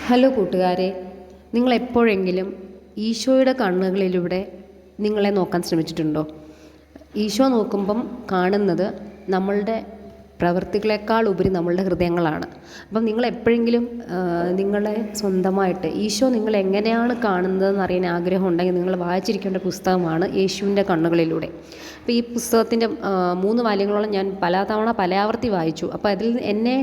Hello കൂട്ടുകാരെ, നിങ്ങളെപ്പോഴെങ്കിലും ഈശോയുടെ കണ്ണുകളിലൂടെ നിങ്ങളെ നോക്കാൻ ശ്രമിച്ചിട്ടുണ്ടോ? ഈശോ നോക്കുമ്പം കാണുന്നത് നമ്മളുടെ പ്രവൃത്തികളെക്കാൾ ഉപരി നമ്മളുടെ ഹൃദയങ്ങളാണ്. അപ്പം നിങ്ങളെപ്പോഴെങ്കിലും നിങ്ങളെ സ്വന്തമായിട്ട് ഈശോ നിങ്ങളെങ്ങനെയാണ് കാണുന്നതെന്ന് അറിയാൻ ആഗ്രഹമുണ്ടെങ്കിൽ നിങ്ങൾ വായിച്ചിരിക്കേണ്ട പുസ്തകമാണ് യേശുവിൻ്റെ കണ്ണുകളിലൂടെ. അപ്പോൾ ഈ പുസ്തകത്തിൻ്റെ 3 വാല്യങ്ങളോളം ഞാൻ പലതവണ പലയാവർത്തി വായിച്ചു. അപ്പോൾ അതിൽ എന്നെ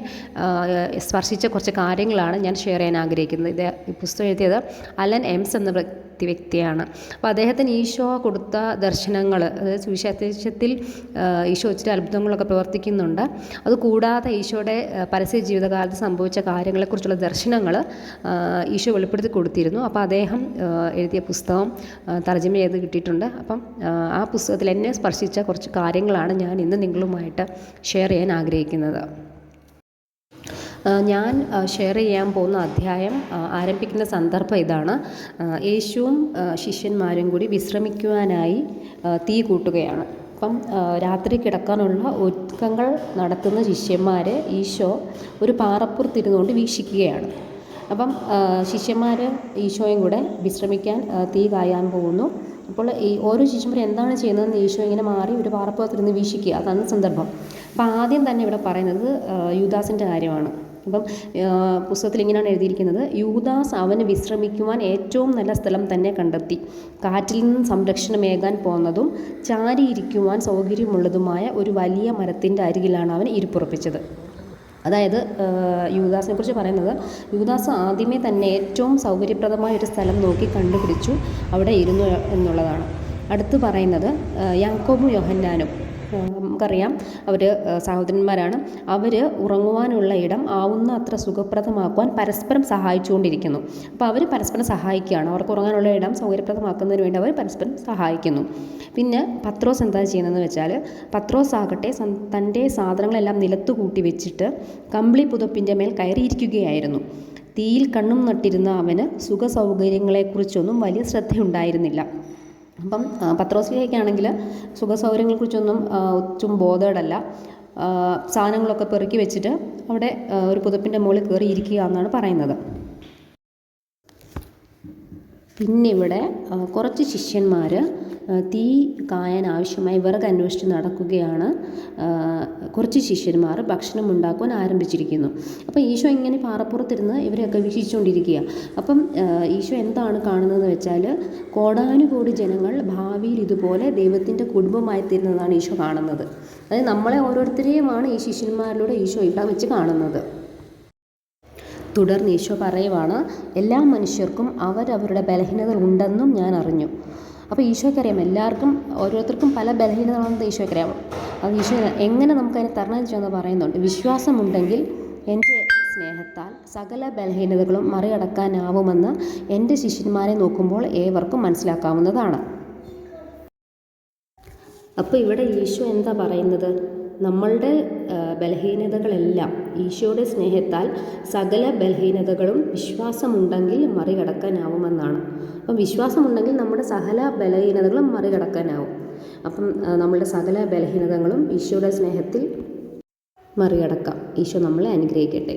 സ്പർശിച്ച കുറച്ച് കാര്യങ്ങളാണ് ഞാൻ ഷെയർ ചെയ്യാൻ ആഗ്രഹിക്കുന്നത്. ഈ പുസ്തകം എഴുതിയത് അലൻ എംസ് എന്ന വ്യക്തിയാണ്. അപ്പോൾ അദ്ദേഹത്തിന് ഈശോ കൊടുത്ത ദർശനങ്ങൾ, അതായത് സുവിശേഷത്തിൽ ഈശോ ഒത്തിരി അത്ഭുതങ്ങളൊക്കെ പ്രവർത്തിക്കുന്നുണ്ട്. അതുകൂടാതെ ഈശോയുടെ പരസ്യ ജീവിതകാലത്ത് സംഭവിച്ച കാര്യങ്ങളെക്കുറിച്ചുള്ള ദർശനങ്ങൾ ഈശോ വെളിപ്പെടുത്തി കൊടുത്തിരുന്നു. അപ്പോൾ അദ്ദേഹം എഴുതിയ പുസ്തകം തർജ്ജമ ചെയ്ത് കിട്ടിയിട്ടുണ്ട്. അപ്പം ആ പുസ്തകത്തിൽ എന്നെ സ്പർശിച്ച കുറച്ച് കാര്യങ്ങളാണ് ഞാൻ ഇന്ന് നിങ്ങളുമായിട്ട് ഷെയർ ചെയ്യാൻ ആഗ്രഹിക്കുന്നത്. ഞാൻ ഷെയർ ചെയ്യാൻ പോകുന്ന അധ്യായം ആരംഭിക്കുന്ന സന്ദർഭം ഇതാണ്. യേശുവും ശിഷ്യന്മാരും കൂടി വിശ്രമിക്കുവാനായി തീ കൂട്ടുകയാണ്. അപ്പം രാത്രി കിടക്കാനുള്ള ഒരുക്കങ്ങൾ നടത്തുന്ന ശിഷ്യന്മാരെ ഈശോ ഒരു പാറപ്പുറത്തിരുന്നുകൊണ്ട് വീക്ഷിക്കുകയാണ്. അപ്പം ശിഷ്യന്മാർ ഈശോയും കൂടെ വിശ്രമിക്കാൻ തീ കായാൻ പോകുന്നു. അപ്പോൾ ഈ ഓരോ ശിഷ്യന്മാരും എന്താണ് ചെയ്യുന്നതെന്ന് ഈശോ ഇങ്ങനെ മാറി ഒരു പാറപ്പുറത്തിരുന്ന് വീക്ഷിക്കുക. അതാണ് സന്ദർഭം. അപ്പോൾ ആദ്യം തന്നെ ഇവിടെ പറയുന്നത് യൂദാസിൻ്റെ കാര്യമാണ്. അപ്പം പുസ്തകത്തിൽ ഇങ്ങനെയാണ് എഴുതിയിരിക്കുന്നത്: യൂദാസ് അവന് വിശ്രമിക്കുവാൻ ഏറ്റവും നല്ല സ്ഥലം തന്നെ കണ്ടെത്തി. കാറ്റിൽ നിന്നും സംരക്ഷണമേകാൻ പോന്നതും ചാരിയിരിക്കുവാൻ സൗകര്യമുള്ളതുമായ ഒരു വലിയ മരത്തിൻ്റെ അരികിലാണ് അവൻ ഇരിപ്പുറപ്പിച്ചത്. അതായത് യൂദാസിനെ കുറിച്ച് പറയുന്നത്, യൂദാസ് ആദ്യമേ തന്നെ ഏറ്റവും സൗകര്യപ്രദമായ ഒരു സ്ഥലം നോക്കി കണ്ടുപിടിച്ചു അവിടെ ഇരുന്നു എന്നുള്ളതാണ്. അടുത്ത് പറയുന്നത് യാക്കോബും യോഹന്നാനും, നമുക്കറിയാം അവർ സഹോദരന്മാരാണ്. അവർ ഉറങ്ങുവാനുള്ള ഇടം ആവുന്ന അത്ര സുഖപ്രദമാക്കുവാൻ പരസ്പരം സഹായിച്ചുകൊണ്ടിരിക്കുന്നു. അപ്പോൾ അവർ പരസ്പരം സഹായിക്കുകയാണ്. അവർക്ക് ഉറങ്ങാനുള്ള ഇടം സൗകര്യപ്രദമാക്കുന്നതിന് വേണ്ടി അവർ പരസ്പരം സഹായിക്കുന്നു. പിന്നെ പത്രോസ് എന്താ ചെയ്യുന്നതെന്ന് വെച്ചാൽ, പത്രോസ് ആകട്ടെ തൻ്റെ സാധനങ്ങളെല്ലാം നിലത്തു കൂട്ടി വെച്ചിട്ട് കമ്പിളി പുതപ്പിൻ്റെ മേൽ കയറിയിരിക്കുകയായിരുന്നു. തീയിൽ കണ്ണും നട്ടിരുന്ന അവന് സുഖ സൗകര്യങ്ങളെക്കുറിച്ചൊന്നും വലിയ ശ്രദ്ധയുണ്ടായിരുന്നില്ല. അപ്പം പത്രോസിലേക്കാണെങ്കിൽ സുഖസൗകര്യങ്ങളെക്കുറിച്ചൊന്നും ഒട്ടും ബോധേഡല്ല. സാധനങ്ങളൊക്കെ പെറുക്കി വെച്ചിട്ട് അവിടെ ഒരു പുതപ്പിൻ്റെ മുകളിൽ കയറി ഇരിക്കുക എന്നാണ് പറയുന്നത്. പിന്നെ ഇവിടെ കുറച്ച് ശിഷ്യന്മാർ തീ കായാൻ ആവശ്യമായി വിറക് അന്വേഷിച്ച് നടക്കുകയാണ്. കുറച്ച് ശിഷ്യന്മാർ ഭക്ഷണം ഉണ്ടാക്കുവാൻ ആരംഭിച്ചിരിക്കുന്നു. അപ്പോൾ ഈശോ ഇങ്ങനെ പാറപ്പുറത്തിരുന്ന് ഇവരെയൊക്കെ വീക്ഷിച്ചുകൊണ്ടിരിക്കുക. അപ്പം ഈശോ എന്താണ് കാണുന്നതെന്ന് വെച്ചാൽ, കോടാനുകോടി ജനങ്ങൾ ഭാവിയിൽ ഇതുപോലെ ദൈവത്തിൻ്റെ കുടുംബമായി തീരുന്നതാണ് ഈശോ കാണുന്നത്. അതായത് നമ്മളെ ഓരോരുത്തരെയുമാണ് ഈ ശിഷ്യന്മാരിലൂടെ ഈശോ ഇവിടെ വെച്ച് കാണുന്നത്. തുടർന്ന് ഈശോ പറയുവാണ്, എല്ലാ മനുഷ്യർക്കും അവരവരുടെ ബലഹീനതകൾ ഉണ്ടെന്നും ഞാൻ അറിഞ്ഞു. അപ്പോൾ ഈശോയ്ക്കറിയാം എല്ലാവർക്കും, ഓരോരുത്തർക്കും പല ബലഹീനതകളാണെന്ന് ഈശോയ്ക്കറിയാം. അത് ഈശോ എങ്ങനെ നമുക്കതിനെ തരണം ചെയ്യുമെന്ന് പറയുന്നുണ്ട്. വിശ്വാസമുണ്ടെങ്കിൽ എൻ്റെ സ്നേഹത്താൽ സകല ബലഹീനതകളും മറികടക്കാനാവുമെന്ന് എൻ്റെ ശിഷ്യന്മാരെ നോക്കുമ്പോൾ ഏവർക്കും മനസ്സിലാക്കാവുന്നതാണ്. അപ്പോൾ ഇവിടെ ഈശോ എന്താ പറയുന്നത്? നമ്മളുടെ ബലഹീനതകളെല്ലാം ഈശോയുടെ സ്നേഹത്താൽ സകല ബലഹീനതകളും വിശ്വാസമുണ്ടെങ്കിൽ മറികടക്കാനാവുമെന്നാണ്. അപ്പം വിശ്വാസമുണ്ടെങ്കിൽ നമ്മുടെ സകല ബലഹീനതകളും മറികടക്കാനാവും. അപ്പം നമ്മളുടെ സകല ബലഹീനതകളും ഈശോയുടെ സ്നേഹത്തിൽ മറികടക്കാം. ഈശോ നമ്മളെ അനുഗ്രഹിക്കട്ടെ.